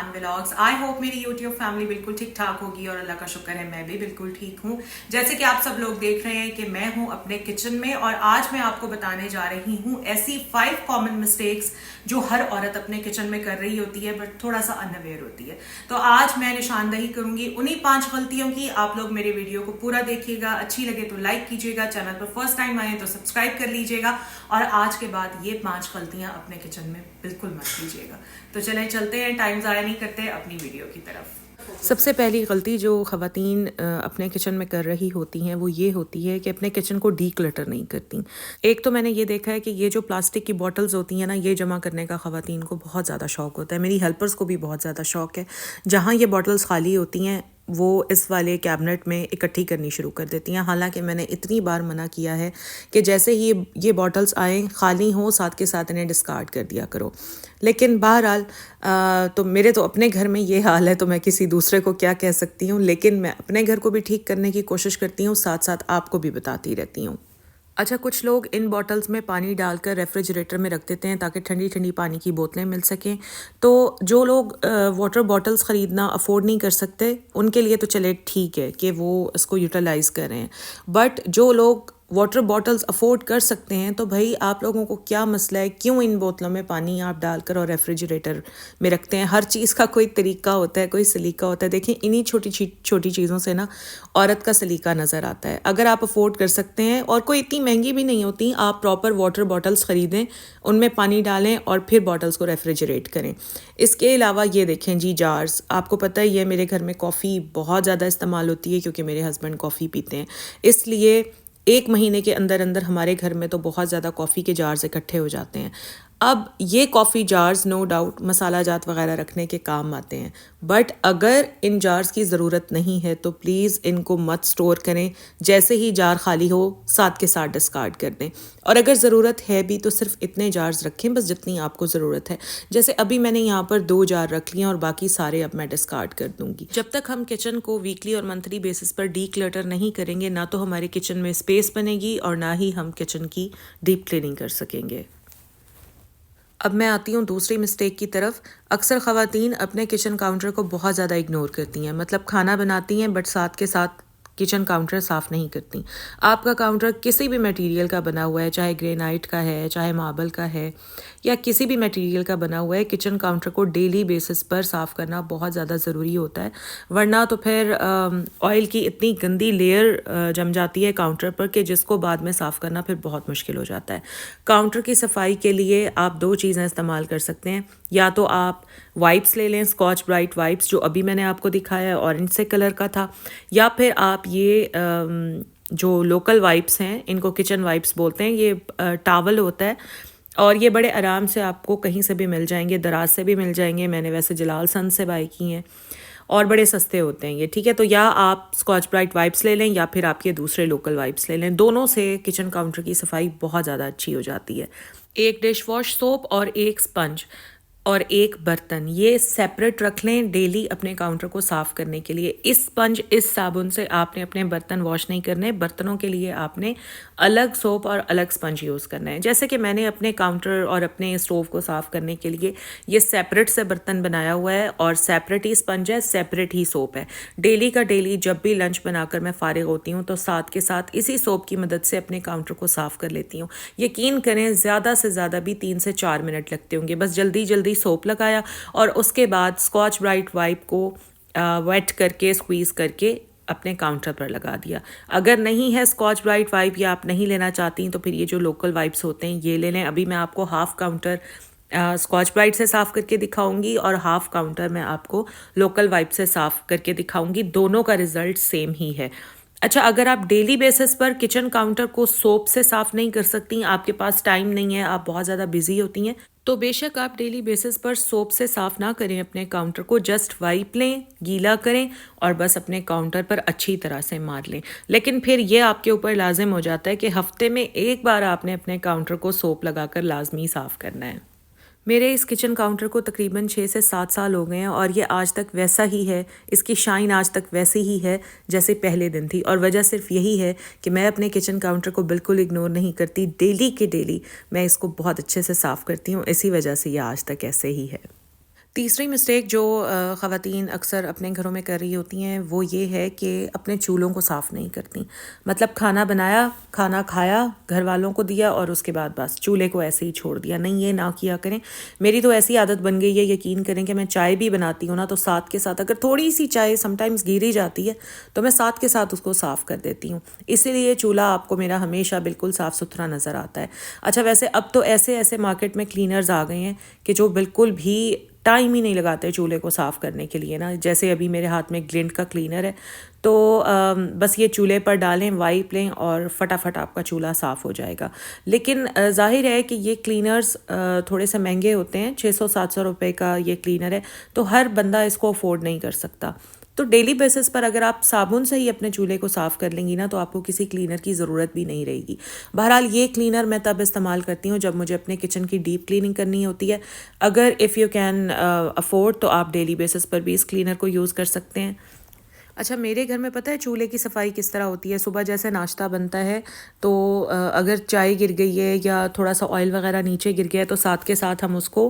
Khan vlogs. I hope मेरी YouTube family बिल्कुल ठीक ठाक होगी और अल्लाह का शुक्र है मैं भी बिल्कुल ठीक हूँ। जैसे कि आप सब लोग देख रहे हैं कि मैं हूँ अपने किचन में और आज मैं आपको बताने जा रही हूँ ऐसी 5 कॉमन मिस्टेक्स जो हर औरत अपने किचन में कर रही होती है बट थोड़ा सा अनअवेयर होती है। तो आज मैं निशानदही करूंगी उन्हीं 5 गलतियों की। आप लोग मेरे वीडियो को पूरा देखिएगा, अच्छी लगे तो लाइक कीजिएगा, चैनल पर फर्स्ट टाइम आए तो सब्सक्राइब कर लीजिएगा और आज के बाद ये 5 गलतियां अपने किचन में बिल्कुल मत कीजिएगा। तो चलते हैं, टाइम ज़ाया नहीं करते, अपनी वीडियो की तरफ। सबसे पहली गलती जो ख़वातीन अपने किचन में कर रही होती हैं वो ये होती है कि अपने किचन को डी क्लटर नहीं करती। एक तो मैंने ये देखा है कि ये जो प्लास्टिक की बॉटल्स होती हैं ना, ये जमा करने का ख़वातीन को बहुत ज़्यादा शौक़ होता है। मेरी हेल्पर्स को भी बहुत ज़्यादा शौक़ है। जहाँ ये बॉटल्स खाली होती हैं वो इस वाले कैबिनेट में इकट्ठी करनी शुरू कर देती हैं। हालांकि मैंने इतनी बार मना किया है कि जैसे ही ये बॉटल्स आएँ खाली हों साथ के साथ इन्हें डिस्कार्ड कर दिया करो। लेकिन बहरहाल तो मेरे तो अपने घर में ये हाल है तो मैं किसी दूसरे को क्या कह सकती हूँ। लेकिन मैं अपने घर को भी ठीक करने की कोशिश करती हूँ, साथ साथ आपको भी बताती रहती हूँ। अच्छा, कुछ लोग इन बॉटल्स में पानी डालकर रेफ्रिजरेटर में रख देते हैं ताकि ठंडी ठंडी पानी की बोतलें मिल सकें। तो जो लोग वाटर बॉटल्स ख़रीदना अफोर्ड नहीं कर सकते उनके लिए तो चले ठीक है कि वो इसको यूटिलाइज़ करें, बट जो लोग वाटर बॉटल्स अफोर्ड कर सकते हैं तो भाई आप लोगों को क्या मसला है, क्यों इन बोतलों में पानी आप डालकर और रेफ्रिजरेटर में रखते हैं। हर चीज़ का कोई तरीका होता है, कोई सलीका होता है। देखें, इन्हीं छोटी चीज़ों से ना औरत का सलीका नज़र आता है। अगर आप अफोर्ड कर सकते हैं और कोई इतनी महंगी भी नहीं होती, आप प्रॉपर वाटर बॉटल्स ख़रीदें, उनमें पानी डालें और फिर बॉटल्स को रेफ्रिजरेट करें। इसके अलावा ये देखें जी, जार्स, आपको पता ही है मेरे घर में कॉफ़ी बहुत ज़्यादा इस्तेमाल होती है क्योंकि मेरे हस्बैंड कॉफ़ी पीते हैं। इसलिए 1 महीने के अंदर अंदर हमारे घर में तो बहुत ज़्यादा कॉफ़ी के जार्स इकट्ठे हो जाते हैं। अब ये कॉफ़ी जार्स नो डाउट मसाला जात वगैरह रखने के काम आते हैं, बट अगर इन जार्स की ज़रूरत नहीं है तो प्लीज़ इनको मत स्टोर करें। जैसे ही जार खाली हो साथ के साथ डिस्कार्ड कर दें। और अगर ज़रूरत है भी तो सिर्फ इतने जार्स रखें बस जितनी आपको ज़रूरत है। जैसे अभी मैंने यहाँ पर 2 जार रख लिए और बाकी सारे अब मैं डिस्कार्ड कर दूँगी। जब तक हम किचन को वीकली और मंथली बेसिस पर डी क्लटर नहीं करेंगे ना तो हमारे किचन में स्पेस बनेगी और ना ही हम किचन की डीप क्लीनिंग कर सकेंगे। अब मैं आती हूँ दूसरी मिस्टेक की तरफ। अक्सर ख़वातीन अपने किचन काउंटर को बहुत ज़्यादा इग्नोर करती हैं, मतलब खाना बनाती हैं बट साथ के साथ किचन काउंटर साफ़ नहीं करती। आपका काउंटर किसी भी मटेरियल का बना हुआ है, चाहे ग्रेनाइट का है, चाहे मार्बल का है या किसी भी मटेरियल का बना हुआ है, किचन काउंटर को डेली बेसिस पर साफ़ करना बहुत ज़्यादा ज़रूरी होता है। वरना तो फिर ऑयल की इतनी गंदी लेयर जम जाती है काउंटर पर कि जिसको बाद में साफ़ करना फिर बहुत मुश्किल हो जाता है। काउंटर की सफाई के लिए आप 2 चीज़ें इस्तेमाल कर सकते हैं। या तो आप वाइप्स ले लें, स्कॉच ब्राइट वाइप्स, जो अभी मैंने आपको दिखाया है ऑरेंज से कलर का था, या फिर आप ये जो लोकल वाइप्स हैं इनको किचन वाइप्स बोलते हैं। ये टावल होता है और ये बड़े आराम से आपको कहीं से भी मिल जाएंगे, दराज से भी मिल जाएंगे। मैंने वैसे जलाल सन से बाई की हैं और बड़े सस्ते होते हैं ये, ठीक है। तो या आप स्कॉच ब्राइट वाइप्स ले लें या फिर आप ये दूसरे लोकल वाइप्स ले लें। दोनों से किचन काउंटर की सफाई बहुत ज़्यादा अच्छी हो जाती है। एक डिश वॉश सोप और एक स्पंज और एक बर्तन, ये सेपरेट रख लें डेली अपने काउंटर को साफ़ करने के लिए। इस स्पंज, इस साबुन से आपने अपने बर्तन वॉश नहीं करने, बर्तनों के लिए आपने अलग सोप और अलग स्पंज यूज़ करना है। जैसे कि मैंने अपने काउंटर और अपने स्टोव को साफ़ करने के लिए ये सेपरेट से बर्तन बनाया हुआ है और सेपरेट ही स्पंज है, सेपरेट ही सोप है। डेली का डेली जब भी लंच बनाकर मैं फ़ारिग होती हूँ तो साथ के साथ इसी सोप की मदद से अपने काउंटर को साफ़ कर लेती हूँ। यकीन करें ज़्यादा से ज़्यादा भी 3 से 4 मिनट लगते होंगे। बस जल्दी जल्दी सोप लगाया और उसके बाद स्कॉच ब्राइट वाइप को वेट करके स्क्वीज़ करके अपने काउंटर पर लगा दिया। अगर नहीं है स्कॉच ब्राइट वाइप या आप नहीं लेना चाहती तो फिर ये जो लोकल वाइप्स होते हैं ये ले लें। अभी मैं आपको हाफ़ काउंटर स्कॉच ब्राइट से साफ़ करके दिखाऊंगी और हाफ़ काउंटर मैं आपको लोकल वाइप से साफ़ करके दिखाऊंगी। दोनों का रिज़ल्ट सेम ही है। अच्छा, अगर आप डेली बेसिस पर किचन काउंटर को सोप से साफ़ नहीं कर सकती, आपके पास टाइम नहीं है, आप बहुत ज़्यादा बिजी होती हैं, तो बेशक आप डेली बेसिस पर सोप से साफ़ ना करें अपने काउंटर को। जस्ट वाइप लें, गीला करें और बस अपने काउंटर पर अच्छी तरह से मार लें। लेकिन फिर ये आपके ऊपर लाजिम हो जाता है कि हफ्ते में 1 बार आपने अपने काउंटर को सोप लगाकर लाजमी साफ़ करना है। मेरे इस किचन काउंटर को तकरीबन 6 से 7 साल हो गए हैं और ये आज तक वैसा ही है। इसकी शाइन आज तक वैसे ही है जैसे पहले दिन थी और वजह सिर्फ यही है कि मैं अपने किचन काउंटर को बिल्कुल इग्नोर नहीं करती। डेली के डेली मैं इसको बहुत अच्छे से साफ़ करती हूँ, इसी वजह से ये आज तक ऐसे ही है। तीसरी मिस्टेक जो ख़वातीन अक्सर अपने घरों में कर रही होती हैं वो ये है कि अपने चूल्हों को साफ़ नहीं करती। मतलब खाना बनाया, खाना खाया, घर वालों को दिया और उसके बाद बस चूल्हे को ऐसे ही छोड़ दिया। नहीं, ये ना किया करें। मेरी तो ऐसी आदत बन गई है, यकीन करें कि मैं चाय भी बनाती हूँ ना तो साथ के साथ अगर थोड़ी सी चाय समटाइम्स गिरी जाती है तो मैं साथ के साथ उसको साफ़ कर देती हूँ। इसीलिए चूल्हा आपको मेरा हमेशा बिल्कुल साफ़ सुथरा नज़र आता है। अच्छा, वैसे अब तो ऐसे ऐसे मार्केट में क्लीनर्स आ गए हैं कि जो बिल्कुल भी टाइम ही नहीं लगाते चूल्हे को साफ़ करने के लिए ना। जैसे अभी मेरे हाथ में ग्लिंट का क्लीनर है तो बस ये चूल्हे पर डालें, वाइप लें और फटाफट आपका चूल्हा साफ़ हो जाएगा। लेकिन जाहिर है कि ये क्लीनर्स थोड़े से महंगे होते हैं। 600-700 रुपए का ये क्लीनर है तो हर बंदा इसको अफोर्ड नहीं कर सकता। तो डेली बेसिस पर अगर आप साबुन से ही अपने चूल्हे को साफ़ कर लेंगी ना तो आपको किसी क्लीनर की ज़रूरत भी नहीं रहेगी। बहरहाल ये क्लीनर मैं तब इस्तेमाल करती हूँ जब मुझे अपने किचन की डीप क्लीनिंग करनी होती है। अगर इफ़ यू कैन अफोर्ड तो आप डेली बेसिस पर भी इस क्लीनर को यूज़ कर सकते हैं। अच्छा, मेरे घर में पता है चूल्हे की सफाई किस तरह होती है। सुबह जैसे नाश्ता बनता है तो अगर चाय गिर गई है या थोड़ा सा ऑयल वगैरह नीचे गिर गया है तो साथ के साथ हम उसको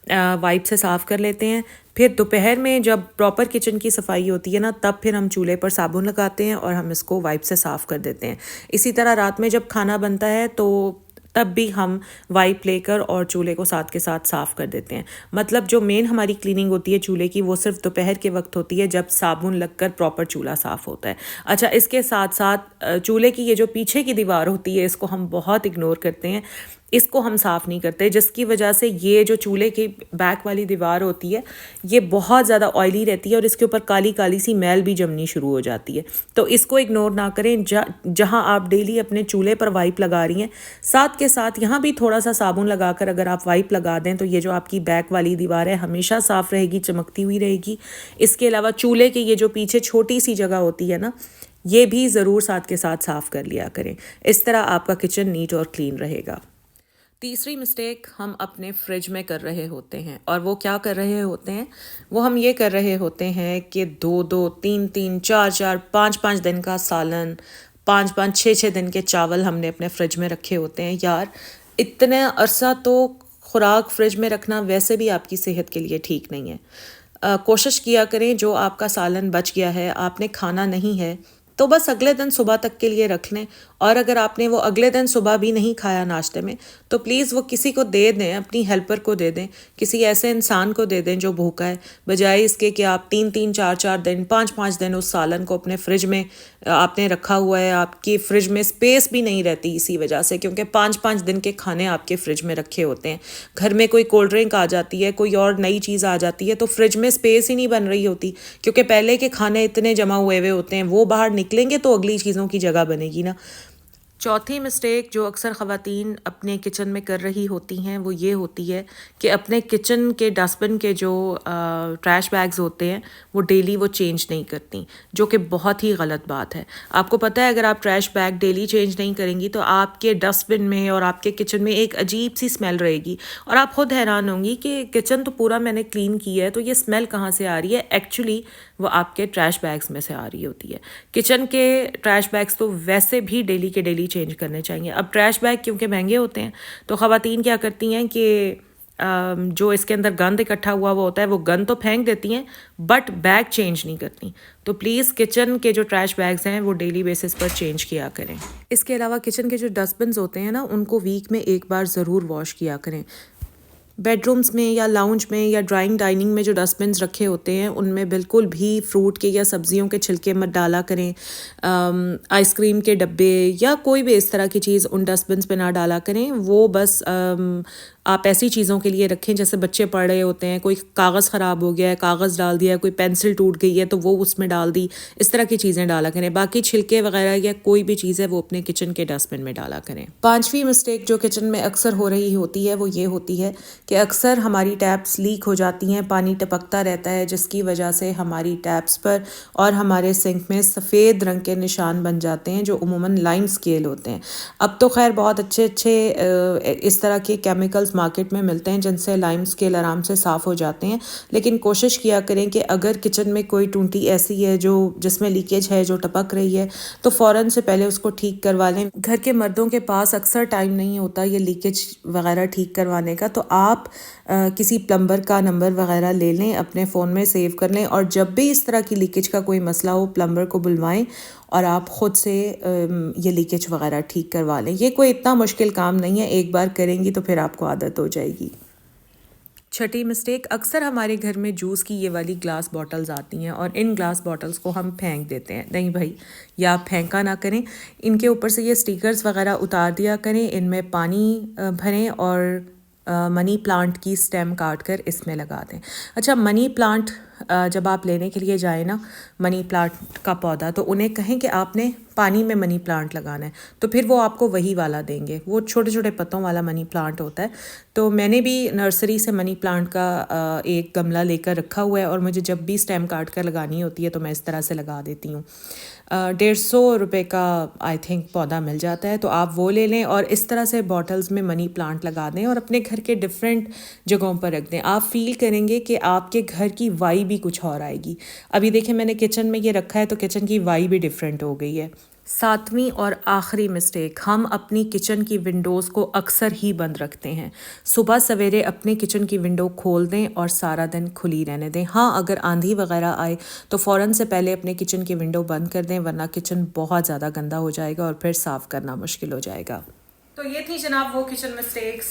वाइप से साफ़ कर लेते हैं। फिर दोपहर में जब प्रॉपर किचन की सफाई होती है ना तब फिर हम चूल्हे पर साबुन लगाते हैं और हम इसको वाइप से साफ़ कर देते हैं। इसी तरह रात में जब खाना बनता है तो तब भी हम वाइप लेकर और चूल्हे को साथ के साथ साफ़ कर देते हैं। मतलब जो मेन हमारी क्लीनिंग होती है चूल्हे की वो सिर्फ दोपहर के वक्त होती है जब साबुन लगकर प्रॉपर चूल्हा साफ़ होता है। अच्छा, इसके साथ साथ चूल्हे की ये जो पीछे की दीवार होती है इसको हम बहुत इग्नोर करते हैं। इसको हम साफ़ नहीं करते जिसकी वजह से ये जो चूल्हे की बैक वाली दीवार होती है ये बहुत ज़्यादा ऑयली रहती है और इसके ऊपर काली काली सी मैल भी जमनी शुरू हो जाती है। तो इसको इग्नोर ना करें। जहाँ आप डेली अपने चूल्हे पर वाइप लगा रही हैं साथ के साथ यहाँ भी थोड़ा सा साबुन लगाकर अगर आप वाइप लगा दें तो ये जो आपकी बैक वाली दीवार है हमेशा साफ़ रहेगी, चमकती हुई रहेगी। इसके अलावा चूल्हे की ये जो पीछे छोटी सी जगह होती है ना ये भी ज़रूर साथ के साथ साफ़ कर लिया करें। इस तरह आपका किचन नीट और क्लीन रहेगा। तीसरी मिस्टेक हम अपने फ्रिज में कर रहे होते हैं और वो क्या कर रहे होते हैं, वो हम ये कर रहे होते हैं कि 2-2, 3-3, 4-4, 5-5 दिन का सालन, 5-5, 6-6 दिन के चावल हमने अपने फ्रिज में रखे होते हैं। यार, इतने अरसा तो खुराक फ्रिज में रखना वैसे भी आपकी सेहत के लिए ठीक नहीं है। कोशिश किया करें जो आपका सालन बच गया है, आपने खाना नहीं है तो बस अगले दिन सुबह तक के लिए रख लें। और अगर आपने वो अगले दिन सुबह भी नहीं खाया नाश्ते में तो प्लीज़ वो किसी को दे दें, अपनी हेल्पर को दे दें, किसी ऐसे इंसान को दे दें जो भूखा है, बजाय इसके कि आप 3-3, 4-4 दिन, 5-5 दिन उस सालन को अपने फ्रिज में आपने रखा हुआ है। आपकी फ्रिज में स्पेस भी नहीं रहती इसी वजह से, क्योंकि 5-5 दिन के खाने आपके फ्रिज में रखे होते हैं। घर में कोई कोल्ड ड्रिंक आ जाती है, कोई और नई चीज़ आ जाती है तो फ्रिज में स्पेस ही नहीं बन रही होती, क्योंकि पहले के खाने इतने जमा हुए हुए होते हैं। वो बाहर निकलेंगे तो अगली चीज़ों की जगह बनेगी ना। चौथी मिस्टेक जो अक्सर ख़वातीन अपने किचन में कर रही होती हैं वो ये होती है कि अपने किचन के डस्टबिन के जो ट्रैश बैग्स होते हैं वो डेली वो चेंज नहीं करती, जो कि बहुत ही गलत बात है। आपको पता है अगर आप ट्रैश बैग डेली चेंज नहीं करेंगी तो आपके डस्टबिन में और आपके किचन में एक अजीब सी स्मेल रहेगी और आप खुद हैरान होंगी कि किचन तो पूरा मैंने क्लीन किया है तो ये स्मेल कहाँ से आ रही है। एक्चुअली वो आपके ट्रैश बैग्स में से आ रही होती है। किचन के ट्रैश बैग्स तो वैसे भी डेली के डेली चेंज करने चाहिए। अब ट्रैश बैग क्योंकि महंगे होते हैं तो ख़वातीन क्या करती हैं कि जो इसके अंदर गंद इकट्ठा हुआ होता है वो गंद तो फेंक देती हैं बट बैग चेंज नहीं करती। तो प्लीज़ किचन के जो ट्रैश बैग्स हैं वो डेली बेसिस पर चेंज किया करें। इसके अलावा किचन के जो डस्टबिन होते हैं ना उनको वीक में एक बार ज़रूर वॉश किया करें। बेडरूम्स में या लाउंज में या ड्राइंग डाइनिंग में जो डस्टबिन्स रखे होते हैं उनमें बिल्कुल भी फ्रूट के या सब्जियों के छिलके मत डाला करें। आइसक्रीम के डब्बे या कोई भी इस तरह की चीज़ उन डस्टबिन्स पे ना डाला करें। वो बस आप ऐसी चीज़ों के लिए रखें जैसे बच्चे पढ़ रहे होते हैं, कोई कागज़ ख़राब हो गया है, कागज़ डाल दिया, कोई पेंसिल टूट गई है तो वो उसमें डाल दी, इस तरह की चीज़ें डाला करें। बाकी छिलके वगैरह या कोई भी चीज़ है वो अपने किचन के डस्टबिन में डाला करें। पांचवी मिस्टेक जो किचन में अक्सर हो रही होती है वो ये होती है कि अक्सर हमारी टैप्स लीक हो जाती हैं, पानी टपकता रहता है जिसकी वजह से हमारी टैप्स पर और हमारे सिंक में सफ़ेद रंग के निशान बन जाते हैं जो उमूमन लाइम स्केल होते हैं। अब तो खैर बहुत अच्छे इस तरह के केमिकल्स मार्केट में मिलते हैं जिनसे लाइम स्केल आराम से साफ़ हो जाते हैं, लेकिन कोशिश किया करें कि अगर किचन में कोई टूंटी ऐसी है जो जिसमें लीकेज है, जो टपक रही है, तो फ़ौरन से पहले उसको ठीक करवा लें। घर के मर्दों के पास अक्सर टाइम नहीं होता ये लीकेज वगैरह ठीक करवाने का, तो आप किसी प्लम्बर का नंबर वगैरह ले लें, अपने फ़ोन में सेव कर लें, और जब भी इस तरह की लीकेज का कोई मसला हो प्लम्बर को बुलवाएं और आप ख़ुद से ये लीकेज वगैरह ठीक करवा लें। ये कोई इतना मुश्किल काम नहीं है, एक बार करेंगी तो फिर आपको आदत हो जाएगी। छठी मिस्टेक, अक्सर हमारे घर में जूस की ये वाली ग्लास बॉटल्स आती हैं और इन ग्लास बॉटल्स को हम फेंक देते हैं। नहीं भाई, या आप फेंका ना करें, इनके ऊपर से ये स्टिकर्स वगैरह उतार दिया करें, इनमें पानी भरें और मनी प्लांट की स्टेम काट कर इसमें लगा दें। अच्छा, मनी प्लांट जब आप लेने के लिए जाए ना मनी प्लांट का पौधा, तो उन्हें कहें कि आपने पानी में मनी प्लांट लगाना है, तो फिर वो आपको वही वाला देंगे। वो छोटे छोटे पत्तों वाला मनी प्लांट होता है। तो मैंने भी नर्सरी से मनी प्लांट का एक गमला लेकर रखा हुआ है और मुझे जब भी स्टेम काट कर लगानी होती है तो मैं इस तरह से लगा देती हूँ। 150 रुपये का आई थिंक पौधा मिल जाता है, तो आप वो ले लें और इस तरह से बॉटल्स में मनी प्लांट लगा दें और अपने घर के डिफरेंट जगहों पर रख दें। आप फील करेंगे कि आपके घर की वाइब भी कुछ और आएगी। अभी देखें, मैंने किचन में ये रखा है तो किचन की वाइब भी डिफरेंट हो गई है। 7वीं और आखिरी मिस्टेक, हम अपनी किचन की विंडोज़ को अक्सर ही बंद रखते हैं। सुबह सवेरे अपने किचन की विंडो खोल दें और सारा दिन खुली रहने दें। हाँ, अगर आंधी वगैरह आए तो फ़ौरन से पहले अपने किचन की विंडो बंद कर दें, वरना किचन बहुत ज़्यादा गंदा हो जाएगा और फिर साफ़ करना मुश्किल हो जाएगा। तो ये थी जनाब वो किचन मिस्टेक्स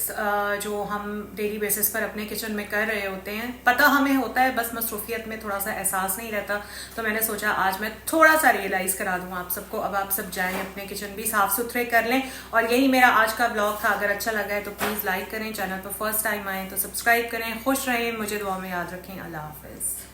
जो हम डेली बेसिस पर अपने किचन में कर रहे होते हैं। पता हमें होता है, बस मसरूफियत में थोड़ा सा एहसास नहीं रहता। तो मैंने सोचा आज मैं थोड़ा सा रियलाइज़ करा दूँ आप सबको। अब आप सब जाएं, अपने किचन भी साफ़ सुथरे कर लें। और यही मेरा आज का ब्लॉग था। अगर अच्छा लगा है तो प्लीज़ लाइक करें, चैनल पर फर्स्ट टाइम आएँ तो सब्सक्राइब करें। खुश रहें, मुझे दुआ में याद रखें। अल्लाह हाफिज़।